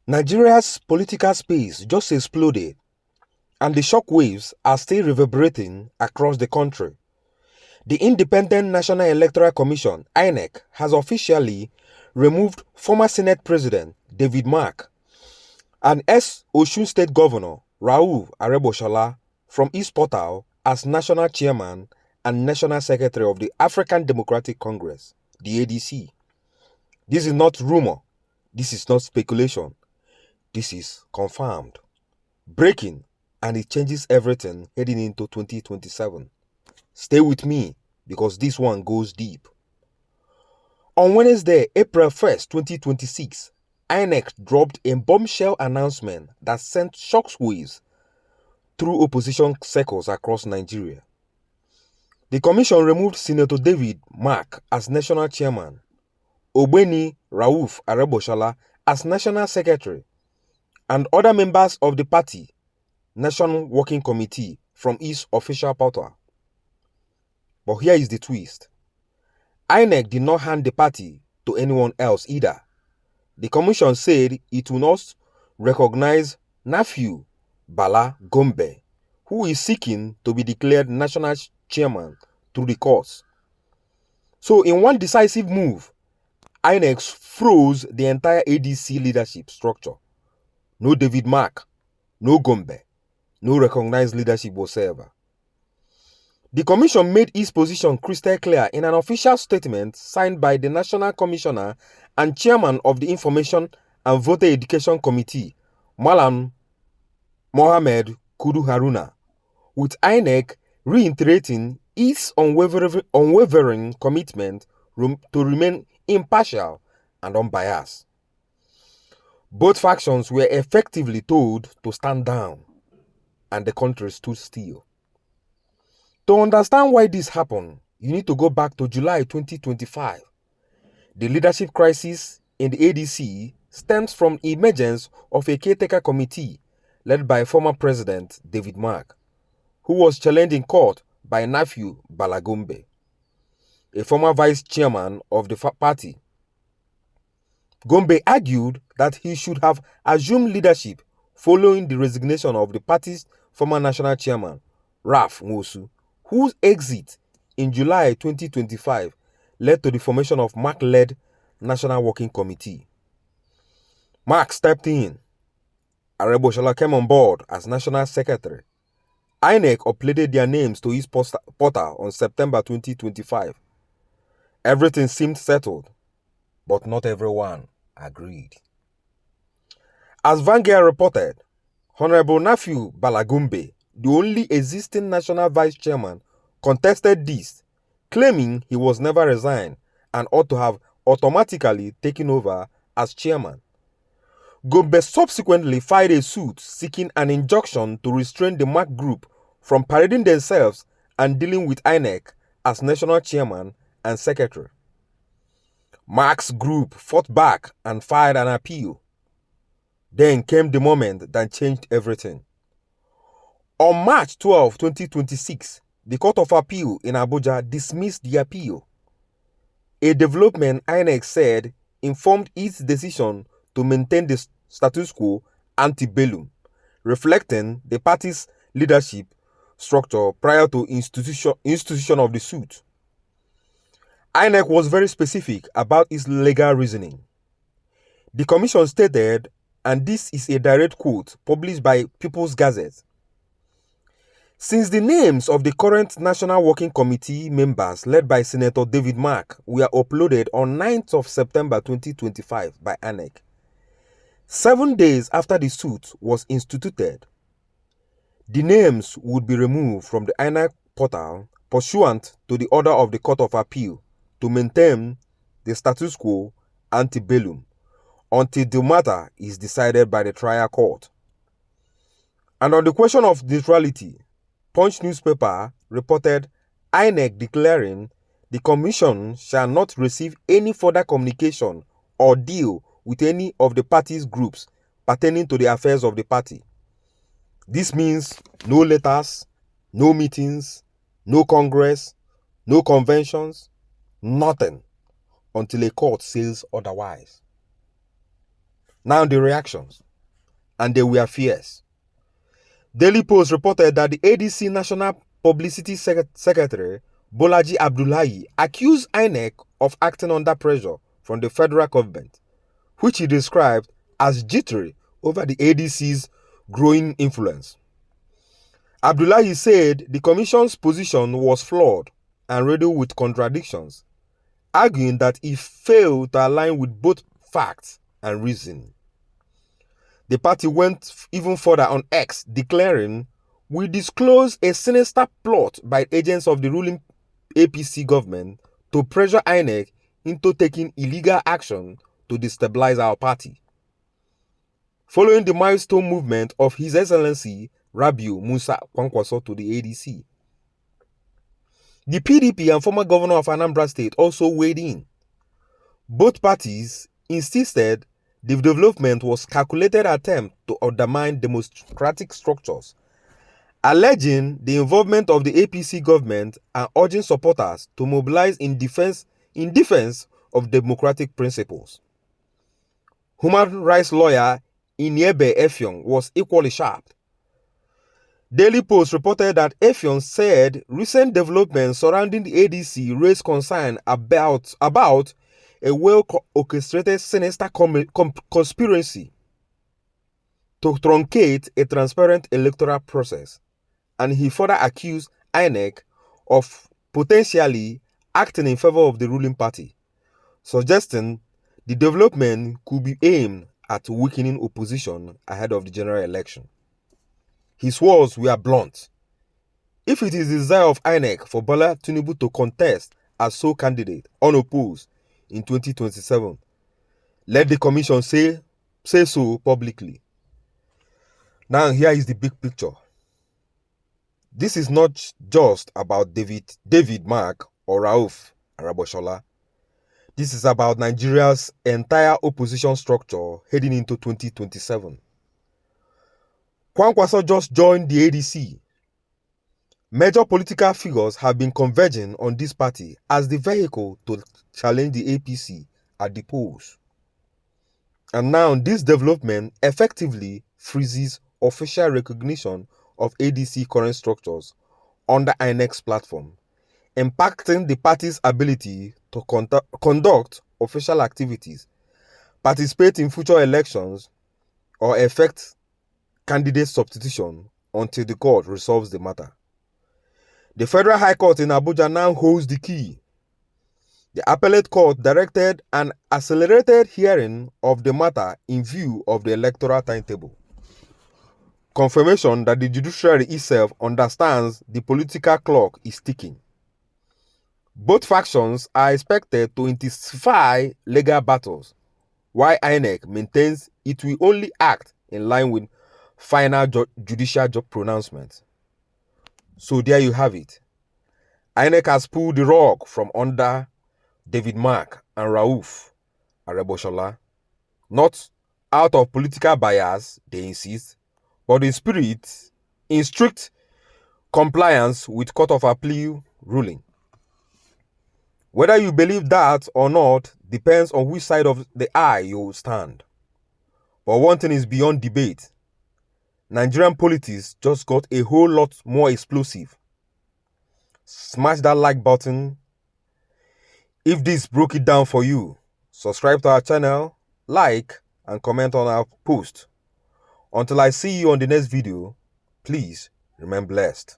Nigeria's political space just exploded, and the shockwaves are still reverberating across the country. The Independent National Electoral Commission, Inec, has officially removed former Senate President David Mark and ex-Osun State Governor Rauf Aregbesola from his portal as National Chairman and National Secretary of the African Democratic Congress, the ADC. This is not rumor. This is not speculation. This is confirmed. Breaking, and it changes everything heading into 2027. Stay with me because this one goes deep. On Wednesday, April 1st, 2026, Inec dropped a bombshell announcement that sent shockwaves through opposition circles across Nigeria. The commission removed Senator David Mark as national chairman, Ogbeni Rauf Aregbesola as national secretary, and other members of the party National Working Committee from its official portal. But here is the twist. Inec did not hand the party to anyone else either. The commission said it will not recognize Nafiu Bala Gombe, who is seeking to be declared national chairman through the courts. So in one decisive move, Inex froze the entire ADC leadership structure. No David Mark, no Gombe, no recognized leadership whatsoever. The commission made its position crystal clear in an official statement signed by the National Commissioner and Chairman of the Information and Voter Education Committee, Malam Mohammed Kudu Haruna, with INEC reiterating its unwavering commitment to remain impartial and unbiased. Both factions were effectively told to stand down, and the country stood still. To understand why this happened, you need to go back to July 2025. The leadership crisis in the ADC stems from the emergence of a caretaker committee led by former President David Mark, who was challenged in court by Nafiu Bala Gombe, a former vice chairman of the party. Gombe argued that he should have assumed leadership following the resignation of the party's former national chairman, Raf Nwosu, whose exit in July 2025 led to the formation of Mark-led National Working Committee. Mark stepped in. Aregbesola came on board as National Secretary. Inec uploaded their names to his portal on September 2025. Everything seemed settled, but not everyone agreed. As Vanguard reported, Honorable Nafiu Bala Gombe, the only existing national vice chairman, contested this, claiming he was never resigned and ought to have automatically taken over as chairman. Gombe subsequently filed a suit seeking an injunction to restrain the Mark Group from parading themselves and dealing with Inec as national chairman and secretary. Mark's group fought back and filed an appeal. Then came the moment that changed everything. On March 12, 2026, the Court of Appeal in Abuja dismissed the appeal. A development, Inec said, informed its decision to maintain the status quo ante bellum, reflecting the party's leadership structure prior to institution of the suit. Inec was very specific about its legal reasoning. The commission stated, and this is a direct quote published by People's Gazette, "Since the names of the current National Working Committee members led by Senator David Mark were uploaded on 9th of September 2025 by Inec, 7 days after the suit was instituted, the names would be removed from the Inec portal pursuant to the order of the Court of Appeal to maintain the status quo ante bellum until the matter is decided by the trial court." And on the question of neutrality, Punch newspaper reported Inec declaring the commission shall not receive any further communication or deal with any of the party's groups pertaining to the affairs of the party. This means no letters, no meetings, no congress, no conventions, nothing until a court says otherwise. Now the reactions, and they were fierce. Daily Post reported that the ADC National Publicity Secretary Bolaji Abdullahi accused Inec of acting under pressure from the federal government, which he described as jittery over the ADC's growing influence. Abdullahi said the commission's position was flawed and riddled with contradictions, arguing that it failed to align with both facts and reason. The party went even further on X, declaring, "We disclose a sinister plot by agents of the ruling APC government to pressure Inec into taking illegal action to destabilize our party." Following the milestone movement of His Excellency Rabiu Musa Kwankwaso to the ADC, the PDP and former governor of Anambra State also weighed in. Both parties insisted the development was a calculated attempt to undermine democratic structures, alleging the involvement of the APC government and urging supporters to mobilize in defense of democratic principles. Human rights lawyer Inec Effiong was equally sharp. Daily Post reported that Effiong said recent developments surrounding the ADC raised concern about a well-orchestrated sinister conspiracy to truncate a transparent electoral process, and he further accused Inec of potentially acting in favor of the ruling party, suggesting the development could be aimed at weakening opposition ahead of the general election. His words were blunt. If it is the desire of Inec for Bola Tinubu to contest as sole candidate unopposed in 2027, let the commission say so publicly. Now here is the big picture. This is not just about David Mark or Rauf Araboshola. This is about Nigeria's entire opposition structure heading into 2027. Kwankwaso just joined the ADC. Major political figures have been converging on this party as the vehicle to challenge the APC at the polls. And now this development effectively freezes official recognition of ADC current structures under Inec's platform, impacting the party's ability to conduct official activities, participate in future elections, or effect candidate substitution until the court resolves the matter. The Federal High Court in Abuja now holds the key. The appellate court directed an accelerated hearing of the matter in view of the electoral timetable. Confirmation that the judiciary itself understands the political clock is ticking. Both factions are expected to intensify legal battles, while Inec maintains it will only act in line with final judicial pronouncements. So there you have it. Inec has pulled the rug from under David Mark and Rauf Araboshola, not out of political bias, they insist, but in strict compliance with Court of Appeal ruling. Whether you believe that or not depends on which side of the aisle you stand. But one thing is beyond debate. Nigerian politics just got a whole lot more explosive. Smash that like button. If this broke it down for you, subscribe to our channel, like, and comment on our post. Until I see you on the next video, please remain blessed.